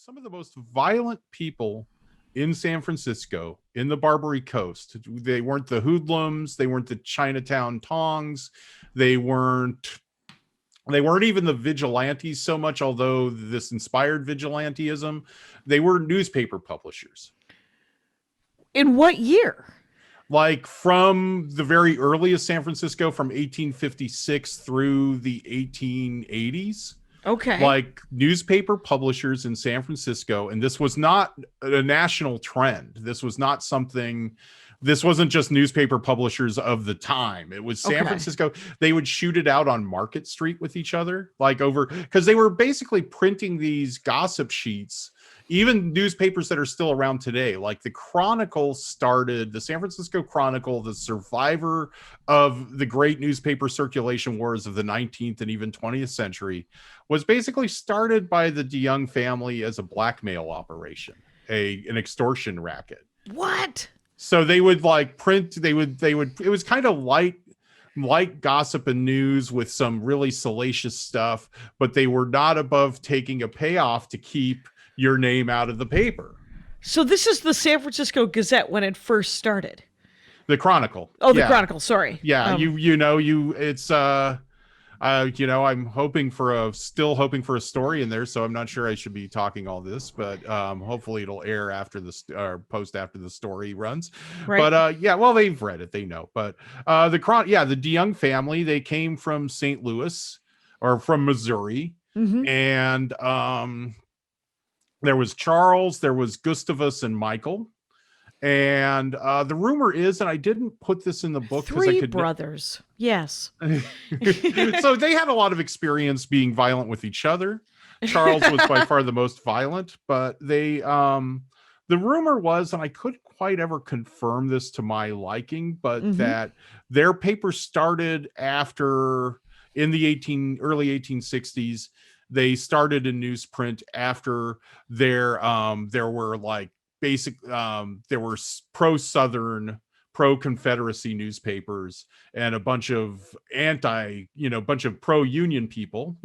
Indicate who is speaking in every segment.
Speaker 1: some of the most violent people in San Francisco, in the Barbary Coast. They weren't the hoodlums, they weren't the Chinatown tongs, they weren't they weren't even the vigilantes so much, although this inspired vigilantism. They were newspaper publishers.
Speaker 2: In what year?
Speaker 1: Like from the very earliest San Francisco, from 1856 through the 1880s.
Speaker 2: Okay.
Speaker 1: Like newspaper publishers in San Francisco, and this was not a national trend. This wasn't just newspaper publishers of the time. It was San
Speaker 2: Okay.
Speaker 1: Francisco. They would shoot it out on Market Street with each other, like over, because they were basically printing these gossip sheets. Even newspapers that are still around today, like the Chronicle started, the San Francisco Chronicle, the survivor of the great newspaper circulation wars of the 19th and even 20th century, was basically started by the DeYoung family as a blackmail operation, an extortion racket.
Speaker 2: What?
Speaker 1: So they would like print, they would, it was kind of light gossip and news with some really salacious stuff, but they were not above taking a payoff to keep your name out of the paper.
Speaker 2: So this is the San Francisco Gazette when it first started.
Speaker 1: The Chronicle.
Speaker 2: Oh, the Chronicle. Sorry.
Speaker 1: Yeah, I'm still hoping for a story in there, so I'm not sure I should be talking all this, but hopefully it'll air after post after the story runs.
Speaker 2: Right.
Speaker 1: But well, they've read it, they know. But the DeYoung family, they came from St. Louis or from Missouri, and there was Charles, there was Gustavus and Michael. And the rumor is, and I didn't put this in the book because I could.
Speaker 2: Brothers. Yes.
Speaker 1: So they had a lot of experience being violent with each other. Charles was by far the most violent, but the rumor was, and I couldn't quite ever confirm this to my liking, but that their paper started after, in the early 1860s. They started in newsprint after there were like there were pro-Southern, pro-Confederacy newspapers and a bunch of bunch of pro-Union people,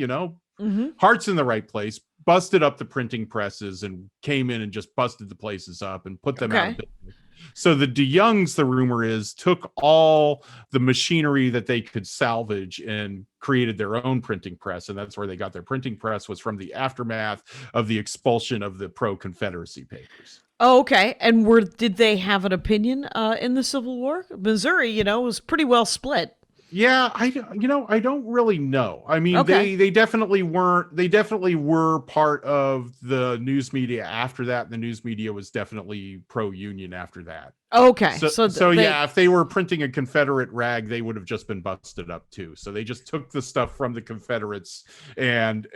Speaker 1: hearts in the right place, busted up the printing presses and came in and just busted the places up and put them out of business. So the DeYoungs, the rumor is, took all the machinery that they could salvage and created their own printing press. And that's where they got their printing press, was from the aftermath of the expulsion of the pro-Confederacy papers.
Speaker 2: Oh, okay. And did they have an opinion in the Civil War? Missouri, was pretty well split.
Speaker 1: Yeah, I don't really know. I mean, they definitely weren't. They definitely were part of the news media after that. The news media was definitely pro-Union after that.
Speaker 2: Okay,
Speaker 1: Yeah, if they were printing a Confederate rag, they would have just been busted up too. So they just took the stuff from the Confederates and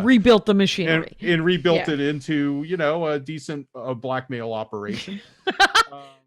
Speaker 2: rebuilt the machinery
Speaker 1: and rebuilt it into a decent blackmail operation.